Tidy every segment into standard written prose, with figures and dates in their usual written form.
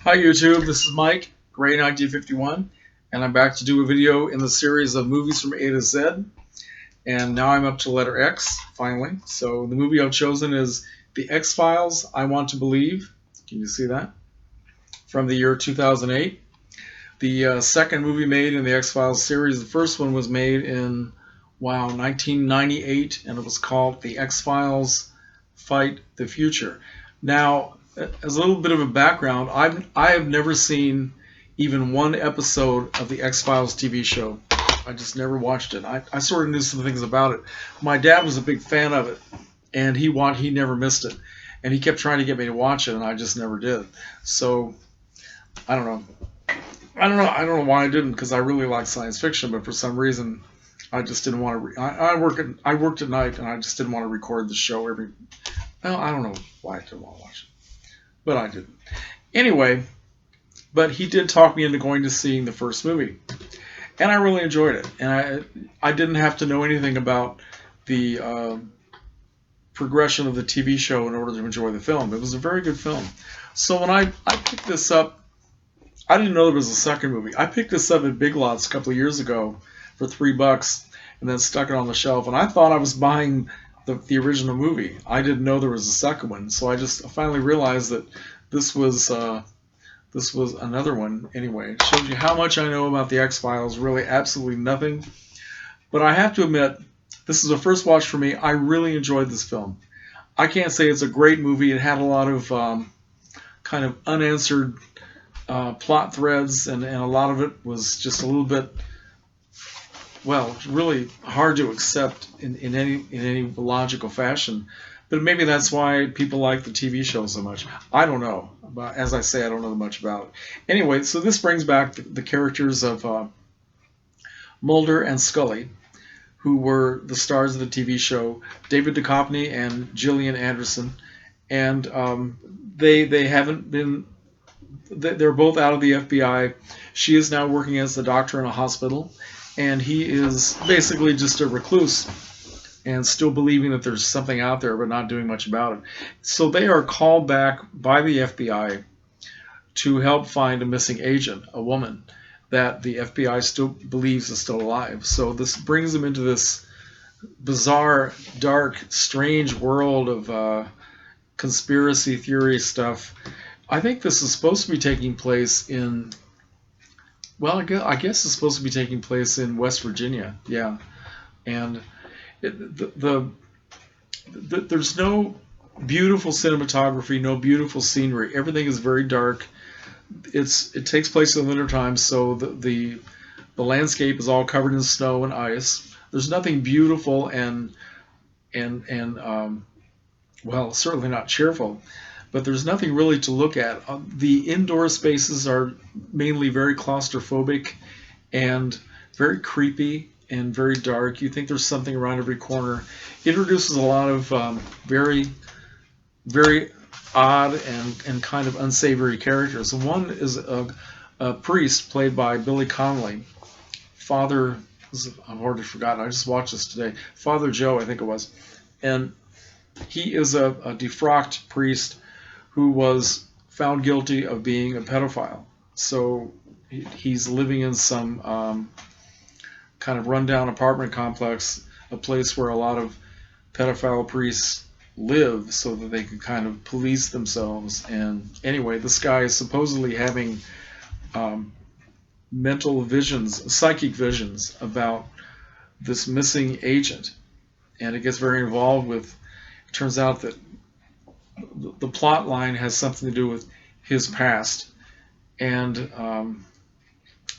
Hi YouTube, this is Mike, Gray1951, and I'm back to do a video in the series of movies from A to Z, and now I'm up to letter X, finally. So the movie I've chosen is The X-Files, I Want to Believe. Can you see that? From the year 2008. The second movie made in the X-Files series, the first one was made in, 1998, and it was called The X-Files Fight the Future. Now, as a little bit of a background, I have never seen even one episode of the X-Files TV show. I just never watched it. I sort of knew some things about it. My dad was a big fan of it, and he never missed it, and he kept trying to get me to watch it, and I just never did. So I don't know. I don't know why I didn't, because I really like science fiction, but for some reason I just didn't want to. I worked at night, and I just didn't want to record the show every. Well, I don't know why I didn't want to watch it, but I didn't. Anyway, but he did talk me into going to seeing the first movie, and I really enjoyed it. And I didn't have to know anything about the progression of the TV show in order to enjoy the film. It was a very good film. So when I picked this up, I didn't know there was a second movie. I picked this up at Big Lots a couple of years ago for $3, and then stuck it on the shelf. And I thought I was buying the original movie. I didn't know there was a second one, so I finally realized that this was another one. Anyway, it shows you how much I know about the X-Files. Really, absolutely nothing. But I have to admit, this is a first watch for me. I really enjoyed this film. I can't say it's a great movie. It had a lot of kind of unanswered plot threads, and a lot of it was just a little bit, well, really hard to accept in any logical fashion. But maybe that's why people like the TV show so much. I don't know. But as I say, I don't know much about it. Anyway, so this brings back the characters of Mulder and Scully, who were the stars of the TV show, David Duchovny and Gillian Anderson. And they haven't been. They're both out of the FBI. She is now working as the doctor in a hospital, and he is basically just a recluse and still believing that there's something out there but not doing much about it. So they are called back by the FBI to help find a missing agent, a woman that the FBI still believes is still alive. So this brings them into this bizarre, dark, strange world of conspiracy theory stuff. I think this is supposed to be taking place in, well, I guess it's supposed to be taking place in West Virginia, yeah. And there's no beautiful cinematography, no beautiful scenery. Everything is very dark. It takes place in the wintertime, so the landscape is all covered in snow and ice. There's nothing beautiful and well, certainly not cheerful. But there's nothing really to look at. The indoor spaces are mainly very claustrophobic and very creepy and very dark. You think there's something around every corner. It introduces a lot of very, very odd and kind of unsavory characters. And one is a priest played by Billy Connolly. Father, I've already forgotten. I just watched this today. Father Joe, I think it was. And he is a defrocked priest who was found guilty of being a pedophile. So he's living in some kind of rundown apartment complex, a place where a lot of pedophile priests live so that they can kind of police themselves. And anyway, this guy is supposedly having mental visions, psychic visions about this missing agent. And it gets very involved with, it turns out that the plot line has something to do with his past, and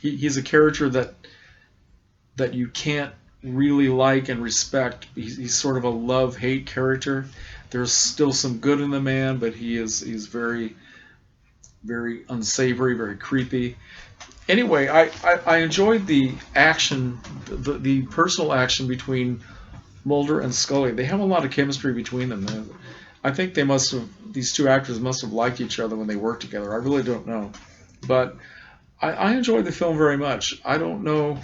he's a character that you can't really like and respect. He's sort of a love-hate character. There's still some good in the man, but he's very, very unsavory, very creepy. Anyway, I enjoyed the action, the personal action between Mulder and Scully. They have a lot of chemistry between them. I think these two actors must have liked each other when they worked together. I really don't know. But I enjoyed the film very much. I don't know.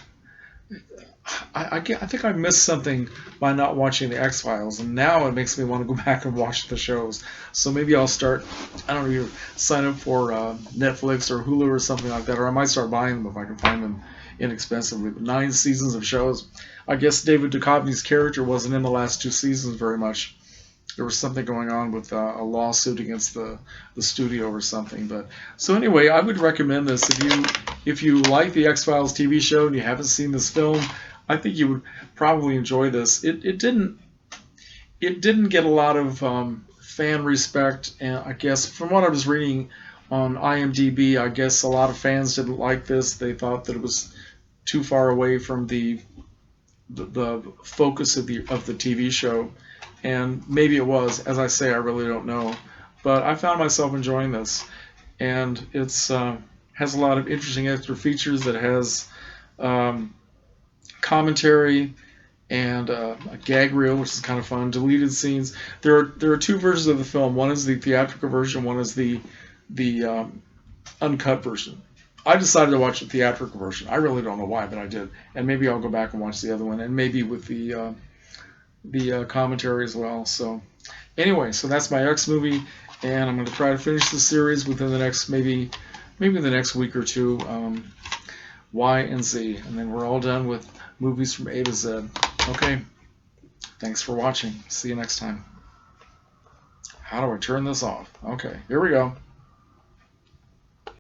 I think I missed something by not watching the X Files, and now it makes me want to go back and watch the shows. So maybe I'll start. I don't know, sign up for Netflix or Hulu or something like that, or I might start buying them if I can find them inexpensively. But 9 seasons of shows. I guess David Duchovny's character wasn't in the last 2 seasons very much. There was something going on with a lawsuit against the studio or something. But so anyway, I would recommend this if you like the X Files TV show and you haven't seen this film. I think you would probably enjoy this. It didn't get a lot of fan respect, and I guess from what I was reading on IMDb, I guess a lot of fans didn't like this. They thought that it was too far away from the focus of the TV show, and maybe it was. As I say, I really don't know, but I found myself enjoying this, and it's has a lot of interesting extra features. It has commentary and a gag reel, which is kind of fun. Deleted scenes. There are two versions of the film. One is the theatrical version. One is the uncut version. I decided to watch the theatrical version. I really don't know why, but I did. And maybe I'll go back and watch the other one, and maybe with the commentary as well. So anyway, so that's my X movie, and I'm going to try to finish the series within the next maybe the next week or two. Y and Z, and then we're all done with movies from A to Z. Okay, thanks for watching. See you next time. How do I turn this off? Okay, here we go.